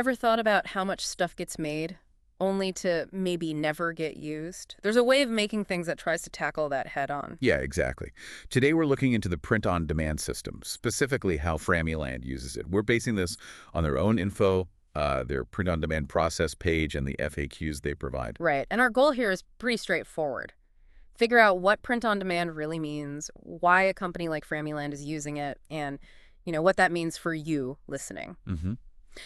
Ever thought about how much stuff gets made, only to maybe never get used? There's a way of making things that tries to tackle that head on. Yeah, exactly. Today we're looking into the print-on-demand system, specifically how Frammy Land uses it. We're basing this on their own info, their print-on-demand process page, and the FAQs they provide. Right, and our goal here is pretty straightforward. Figure out what print on demand really means, why a company like Frammy Land is using it, and what that means for you listening. hmm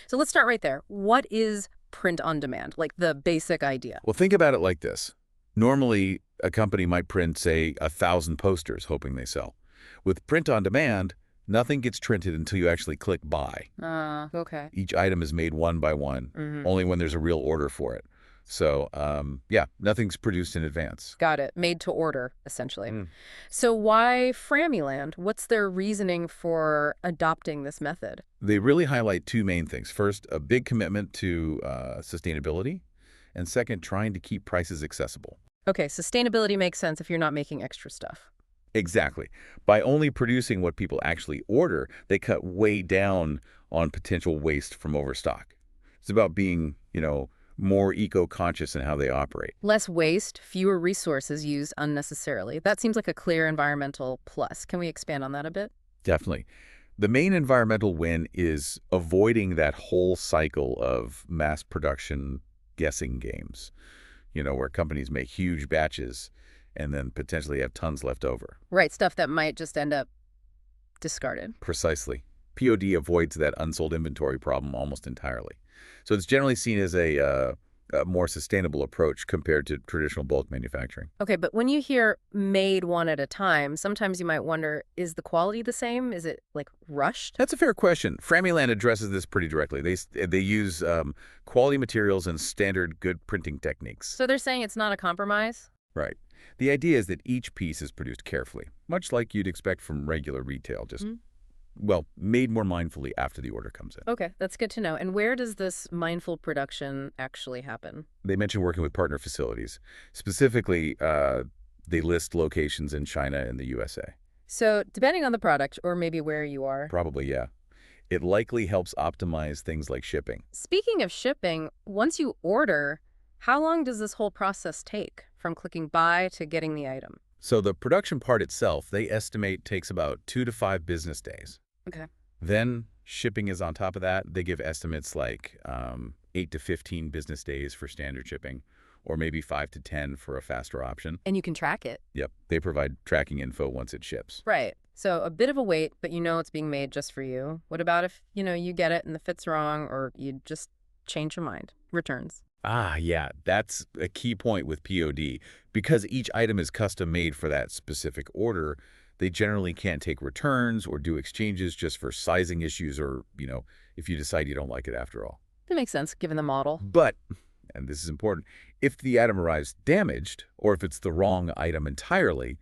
So let's start right there. What is print on demand? Like the basic idea. Well, think about it like this. Normally, a company might print, say, 1,000 posters, hoping they sell. With print-on-demand, nothing gets printed until you actually click buy. Okay. Each item is made one by one, only when there's a real order for it. So, yeah, nothing's produced in advance. Got it. Made to order, essentially. Mm. So why Framyland? What's their reasoning for adopting this method? They really highlight two main things. First, a big commitment to sustainability, and second, trying to keep prices accessible. Okay, sustainability makes sense if you're not making extra stuff. Exactly. By only producing what people actually order, they cut way down on potential waste from overstock. It's about being, more eco-conscious in how they operate. Less waste, fewer resources used unnecessarily. That seems like a clear environmental plus. Can we expand on that a bit? Definitely. The main environmental win is avoiding that whole cycle of mass production guessing games, where companies make huge batches and then potentially have tons left over. Right, stuff that might just end up discarded. Precisely. POD avoids that unsold inventory problem almost entirely. So it's generally seen as a more sustainable approach compared to traditional bulk manufacturing. Okay, but when you hear made one at a time, sometimes you might wonder, is the quality the same? Is it, like, rushed? That's a fair question. Framyland addresses this pretty directly. They use quality materials and standard good printing techniques. So they're saying it's not a compromise? Right. The idea is that each piece is produced carefully, much like you'd expect from regular retail, just, well, made more mindfully after the order comes in. Okay, that's good to know. And where does this mindful production actually happen? They mentioned working with partner facilities. Specifically, they list locations in China and the USA. So depending on the product, or maybe where you are. Probably, yeah. It likely helps optimize things like shipping. Speaking of shipping, once you order, how long does this whole process take, from clicking buy to getting the item? So the production part itself, they estimate takes about 2 to 5 business days. Okay. Then shipping is on top of that. They give estimates like 8 to 15 business days for standard shipping, or maybe 5 to 10 for a faster option. And you can track it. Yep. They provide tracking info once it ships. Right. So a bit of a wait, but it's being made just for you. What about if, you get it and the fit's wrong, or you just change your mind? Returns. Ah, yeah, that's a key point with POD. Because each item is custom made for that specific order, they generally can't take returns or do exchanges just for sizing issues or, if you decide you don't like it after all. That makes sense, given the model. But, and this is important, if the item arrives damaged or if it's the wrong item entirely,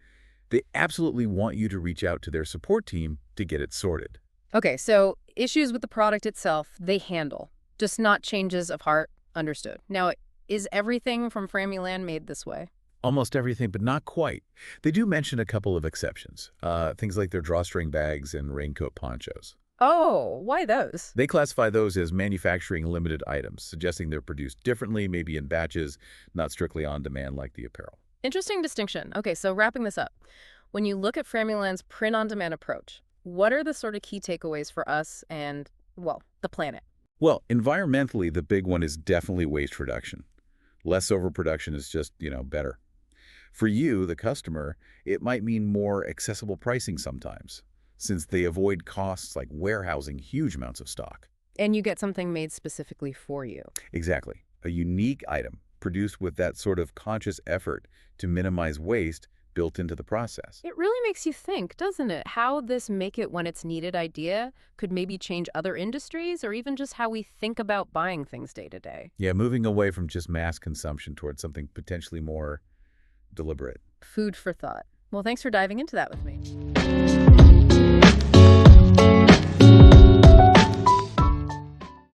they absolutely want you to reach out to their support team to get it sorted. Okay, so issues with the product itself, they handle. Just not changes of heart. Understood. Now, is everything from Frammy Land made this way? Almost everything, but not quite. They do mention a couple of exceptions, things like their drawstring bags and raincoat ponchos. Oh, why those? They classify those as manufacturing limited items, suggesting they're produced differently, maybe in batches, not strictly on demand like the apparel. Interesting distinction. Okay, so wrapping this up. When you look at Frammy Land's print-on-demand approach, what are the sort of key takeaways for us and, well, the planet? Well, environmentally, the big one is definitely waste reduction. Less overproduction is just, better. For you, the customer, it might mean more accessible pricing sometimes, since they avoid costs like warehousing huge amounts of stock. And you get something made specifically for you. Exactly. A unique item produced with that sort of conscious effort to minimize waste built into the process. It really makes you think, doesn't it? How this make it when it's needed idea could maybe change other industries or even just how we think about buying things day to day. Yeah, moving away from just mass consumption towards something potentially more deliberate. Food for thought. Well, thanks for diving into that with me.